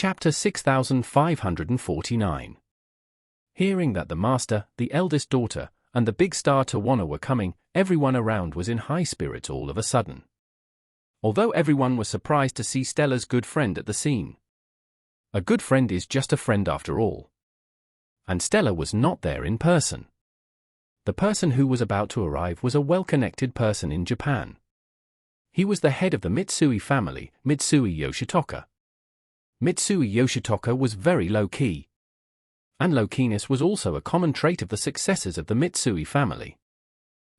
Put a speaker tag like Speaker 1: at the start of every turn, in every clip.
Speaker 1: Chapter 6549. Hearing that the master, the eldest daughter, and the big star Tawana were coming, everyone around was in high spirits all of a sudden. Although everyone was surprised to see Stella's good friend at the scene. A good friend is just a friend after all. And Stella was not there in person. The person who was about to arrive was a well-connected person in Japan. He was the head of the Mitsui family, Mitsui Yoshitoka. Mitsui Yoshitoka was very low-key. And low-keyness was also a common trait of the successors of the Mitsui family.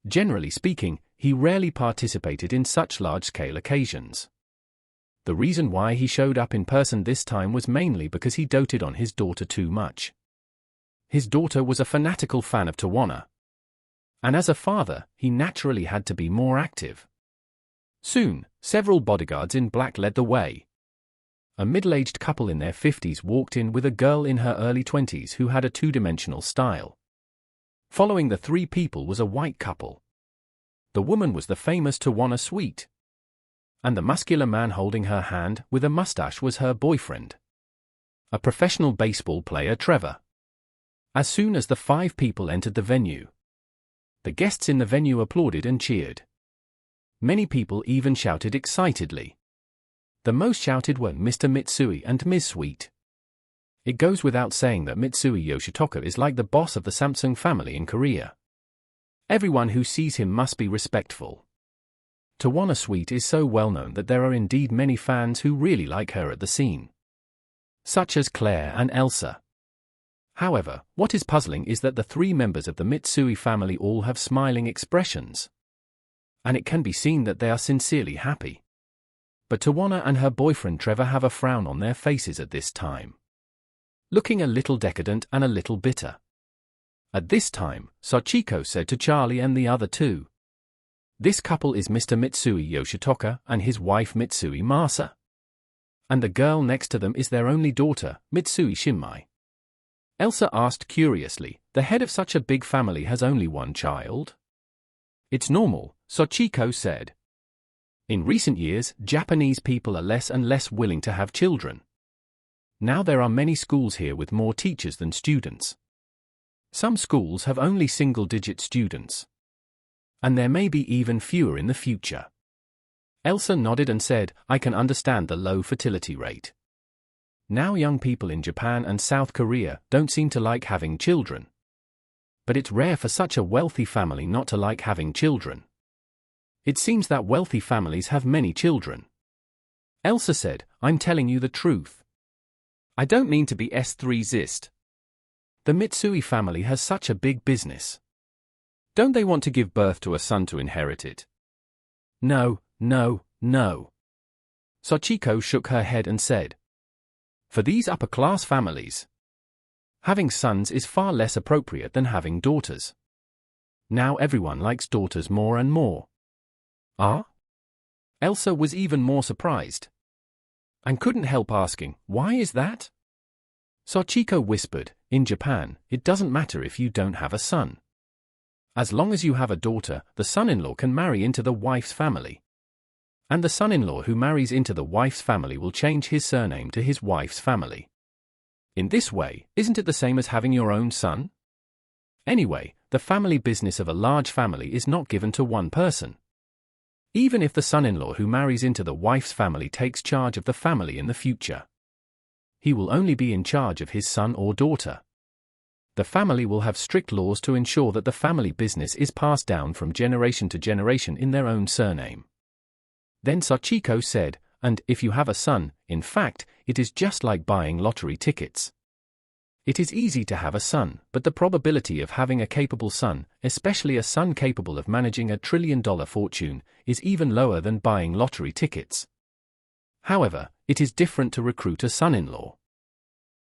Speaker 1: Generally speaking, he rarely participated in such large-scale occasions. The reason why he showed up in person this time was mainly because he doted on his daughter too much. His daughter was a fanatical fan of Tawana. And as a father, he naturally had to be more active. Soon, several bodyguards in black led the way. A middle-aged couple in their 50s walked in with a girl in her early 20s who had a two-dimensional style. Following the three people was a white couple. The woman was the famous Tawana Sweet. And the muscular man holding her hand with a mustache was her boyfriend. A professional baseball player, Trevor. As soon as the five people entered the venue, the guests in the venue applauded and cheered. Many people even shouted excitedly. The most shouted were Mr. Mitsui and Ms. Sweet. It goes without saying that Mitsui Yoshitoka is like the boss of the Samsung family in Korea. Everyone who sees him must be respectful. Tawana Sweet is so well known that there are indeed many fans who really like her at the scene, such as Claire and Elsa. However, what is puzzling is that the three members of the Mitsui family all have smiling expressions. And it can be seen that they are sincerely happy. But Tawana and her boyfriend Trevor have a frown on their faces at this time, looking a little decadent and a little bitter. At this time, Sachiko said to Charlie and the other two, "This couple is Mr. Mitsui Yoshitoka and his wife Mitsui Masa. And the girl next to them is their only daughter, Mitsui Shinmai." Elsa asked curiously, "The head of such a big family has only one child?" "It's normal," Sachiko said. "In recent years, Japanese people are less and less willing to have children. Now there are many schools here with more teachers than students. Some schools have only single-digit students. And there may be even fewer in the future." Elsa nodded and said, "I can understand the low fertility rate. Now young people in Japan and South Korea don't seem to like having children. But it's rare for such a wealthy family not to like having children. It seems that wealthy families have many children." Elsa said, "I'm telling you the truth. I don't mean to be S3-zist. The Mitsui family has such a big business. Don't they want to give birth to a son to inherit it?" No. Sachiko shook her head and said, "For these upper-class families, having sons is far less appropriate than having daughters. Now everyone likes daughters more and more." "Ah?" Elsa was even more surprised, and couldn't help asking, "Why is that?" Sachiko whispered, "In Japan, it doesn't matter if you don't have a son. As long as you have a daughter, the son-in-law can marry into the wife's family. And the son-in-law who marries into the wife's family will change his surname to his wife's family. In this way, isn't it the same as having your own son? Anyway, the family business of a large family is not given to one person. Even if the son-in-law who marries into the wife's family takes charge of the family in the future, he will only be in charge of his son or daughter. The family will have strict laws to ensure that the family business is passed down from generation to generation in their own surname." Then Sachiko said, "And if you have a son, in fact, it is just like buying lottery tickets. It is easy to have a son, but the probability of having a capable son, especially a son capable of managing a trillion-dollar fortune, is even lower than buying lottery tickets. However, it is different to recruit a son-in-law.